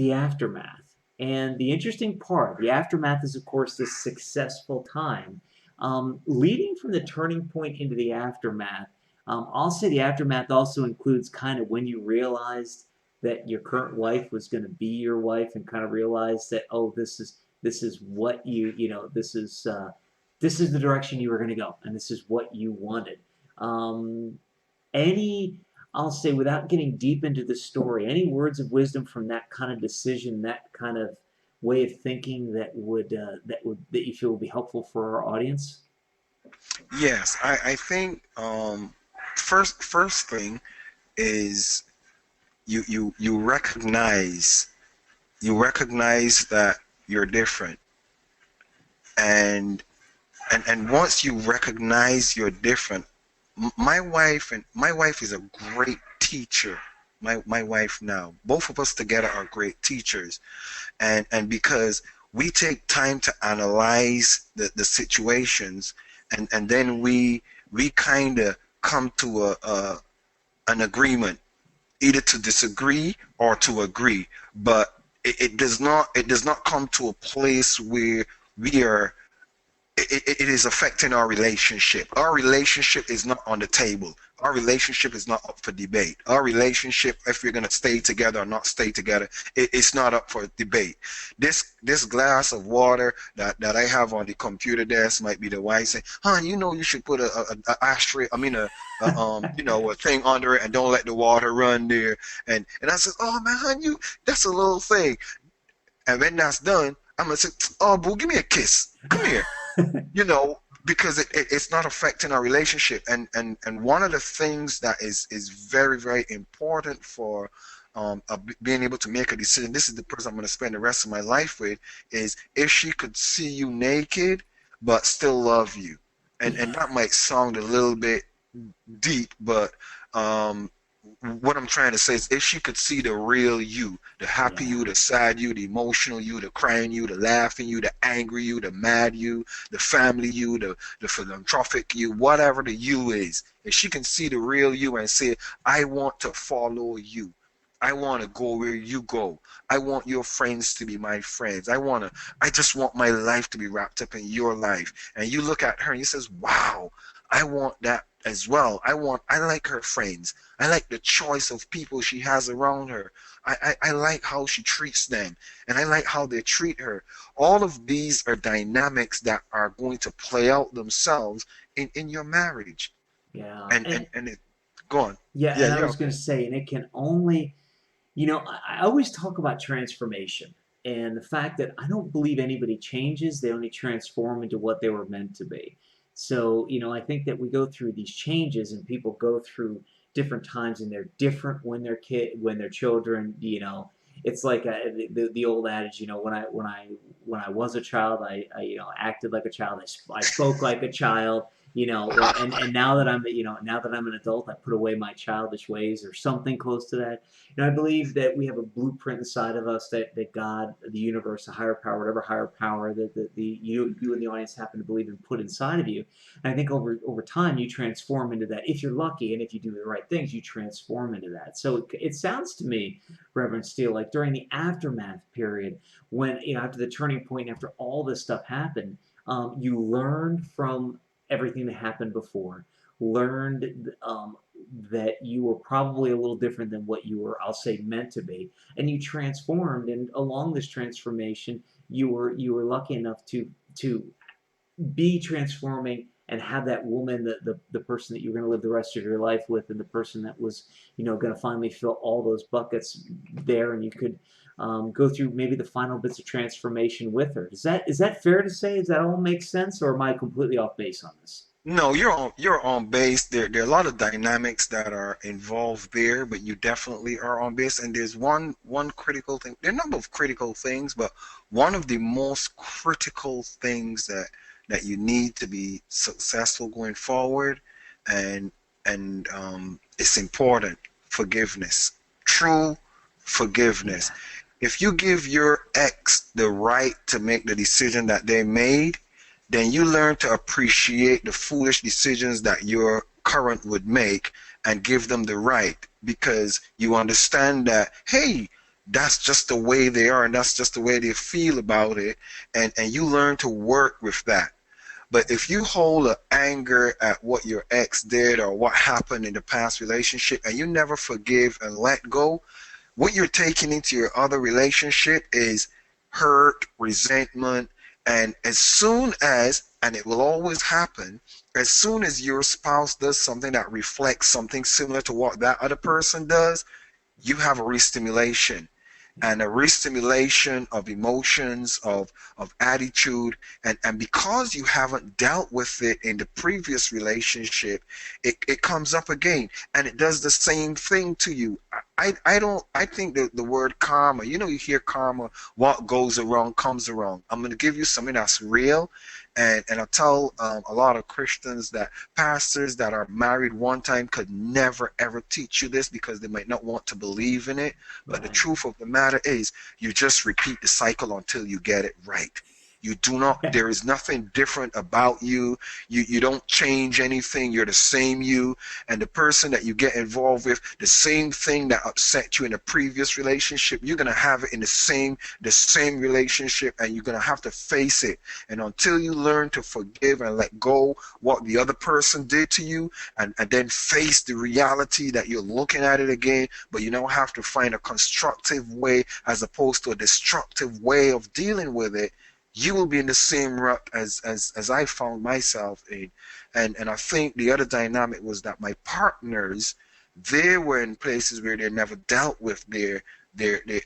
the aftermath. And the interesting part, the aftermath is, of course, this successful time. Leading from the turning point into the aftermath, I'll say the aftermath also includes kind of when you realized that your current wife was going to be your wife, and kind of realized that, oh, this is what this is the direction you were going to go, and this is what you wanted. Um, any I'll say, without getting deep into the story, any words of wisdom from that kind of decision, that kind of way of thinking that you feel would be helpful for our audience? Yes, I think first thing is you recognize that you're different, and and once you recognize you're different, my wife is a great teacher. My wife now, both of us together are great teachers, and because we take time to analyze the situations, and then we kind of come to a an agreement, either to disagree or to agree, but it does not come to a place where we are it is affecting our relationship. Our relationship is not on the table. Our relationship is not up for debate. Our relationship, if we're going to stay together or not stay together, it's not up for debate. This glass of water that I have on the computer desk might be the wife saying, "Hon, you should put a ashtray. I mean a thing under it, and don't let the water run there." And I said, "Oh man, hon, that's a little thing." And when that's done, I'm gonna say, "Oh, boo, give me a kiss. Come here." Because it's not affecting our relationship. And one of the things that is very, very important for being able to make a decision, this is the person I'm going to spend the rest of my life with, is if she could see you naked but still love you. And that might sound a little bit deep, but what I'm trying to say is if she could see the real you, the happy Yeah, you, the sad you, the emotional you, the crying you, the laughing you, the angry you, the mad you, the family you, the philanthropic you, whatever the you is, if she can see the real you and say, I want to follow you. I want to go where you go. I want your friends to be my friends. I just want my life to be wrapped up in your life. And you look at her and you says, wow, I want that as well. I like her friends. I like the choice of people she has around her. I like how she treats them, and I like how they treat her. All of these are dynamics that are going to play out themselves in your marriage. yeah, And it go on. yeah, Yeah, and I you're was going okay. to say, and it can only, I always talk about transformation and the fact that I don't believe anybody changes; they only transform into what they were meant to be. So, I think that we go through these changes, and people go through different times, and they're different when they're children. It's like the old adage. When I was a child, I acted like a child. I spoke like a child. And now that I'm an adult, I put away my childish ways, or something close to that. I believe that we have a blueprint inside of us that God, the universe, a higher power, whatever higher power that you and the audience happen to believe in, put inside of you. And I think over time you transform into that. If you're lucky, and if you do the right things, you transform into that. So it sounds to me, Reverend Steele, like during the aftermath period, when after the turning point, after all this stuff happened, you learned from everything that happened before, learned that you were probably a little different than what you were, I'll say, meant to be, and you transformed. And along this transformation, you were lucky enough to be transforming and have that woman, the person that you're going to live the rest of your life with, and the person that was going to finally fill all those buckets there, and you could go through maybe the final bits of transformation with her. Is that fair to say? Does that all make sense, or am I completely off base on this? No, you're on base. There are a lot of dynamics that are involved there, but you definitely are on base. And there's one critical thing. There are a number of critical things, but one of the most critical things that you need to be successful going forward, and it's important. Forgiveness, true Yeah, forgiveness. If you give your ex the right to make the decision that they made, then you learn to appreciate the foolish decisions that your current would make and give them the right, because you understand that, hey, that's just the way they are, and that's just the way they feel about it, and you learn to work with that. But if you hold an anger at what your ex did or what happened in the past relationship, and you never forgive and let go, what you're taking into your other relationship is hurt, resentment, and as soon as, and it will always happen, as soon as your spouse does something that reflects something similar to what that other person does, you have a restimulation, and a restimulation of emotions, of attitude, and because you haven't dealt with it in the previous relationship, it comes up again, and it does the same thing to you. I think that the word karma, you know, you hear karma, what goes around comes around. I'm going to give you something that's real, and I tell a lot of Christians that pastors that are married one time could never ever teach you this because they might not want to believe in it. But the Right. truth of the matter is, you just repeat the cycle until you get it right. You do not, there is nothing different about you. You don't change anything. You're the same you. And the person that you get involved with, the same thing that upset you in a previous relationship, you're gonna have it in the same relationship, and you're gonna have to face it. And until you learn to forgive and let go what the other person did to you, and then face the reality that you're looking at it again, but you now have to find a constructive way as opposed to a destructive way of dealing with it, you will be in the same rut as I found myself in. And I think the other dynamic was that my partners, they were in places where they never dealt with their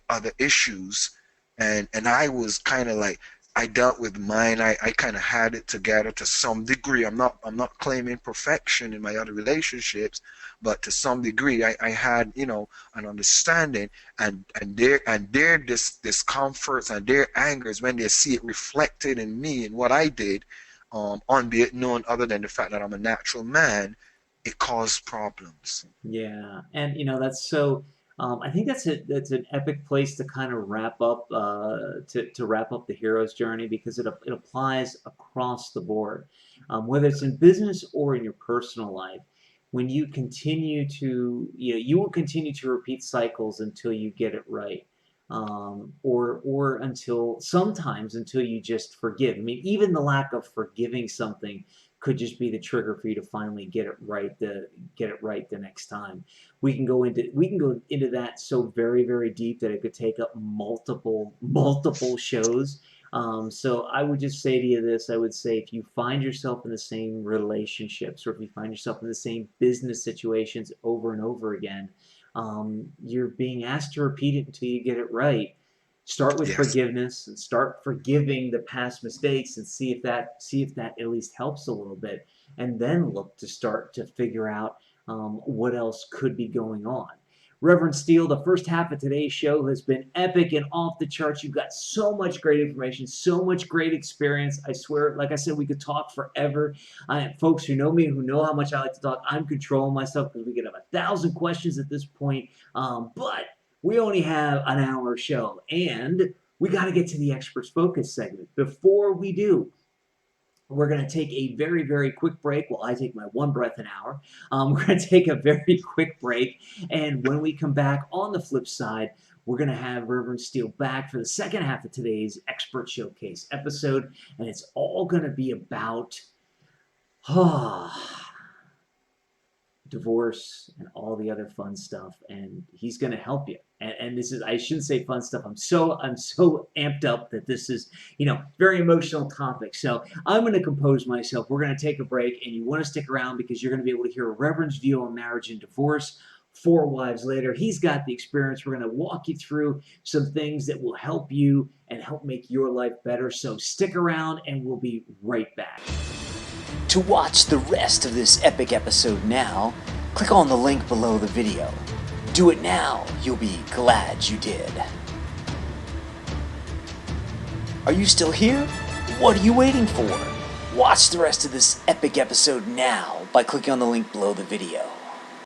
other issues, and I was kind of like, I dealt with mine. I kind of had it together to some degree. I'm not claiming perfection in my other relationships, but to some degree I had, you know, an understanding, and their discomforts and their angers when they see it reflected in me and what I did, albeit known other than the fact that I'm a natural man, it caused problems. Yeah, and you know that's so. I think that's an epic place to kind of wrap up to wrap up the hero's journey because it applies across the board, whether it's in business or in your personal life. When you continue to, you know, you will continue to repeat cycles until you get it right, or until sometimes until you just forgive. I mean, even the lack of forgiving something could just be the trigger for you to finally get it right the next time. We can go into that so very deep that it could take up multiple shows. So I would just say to you this: I would say if you find yourself in the same relationships, or if you find yourself in the same business situations over and over again, you're being asked to repeat it until you get it right. Start with Yes. forgiveness and start forgiving the past mistakes and see if that at least helps a little bit, and then look to start to figure out what else could be going on. Reverend Steele, the first half of today's show has been epic and off the charts. You've got so much great information, so much great experience. I swear, like I said, we could talk forever. Folks who know me, who know how much I like to talk, I'm controlling myself because we could have 1,000 questions at this point. But we only have an hour show, and we got to get to the experts focus segment. Before we do, we're going to take a very quick break while I take my one breath an hour. We're going to take a very quick break, and when we come back on the flip side, we're going to have Reverend Steele back for the second half of today's Expert Showcase episode, and it's all going to be about divorce and all the other fun stuff, and he's going to help you. And this is, I shouldn't say fun stuff. I'm so amped up that this is, very emotional topic. So I'm going to compose myself. We're going to take a break, and you want to stick around because you're going to be able to hear a Reverend's view on marriage and divorce. 4 wives later, he's got the experience. We're going to walk you through some things that will help you and help make your life better. So stick around, and we'll be right back. To watch the rest of this epic episode now, click on the link below the video. Do it now, you'll be glad you did. Are you still here? What are you waiting for? Watch the rest of this epic episode now by clicking on the link below the video.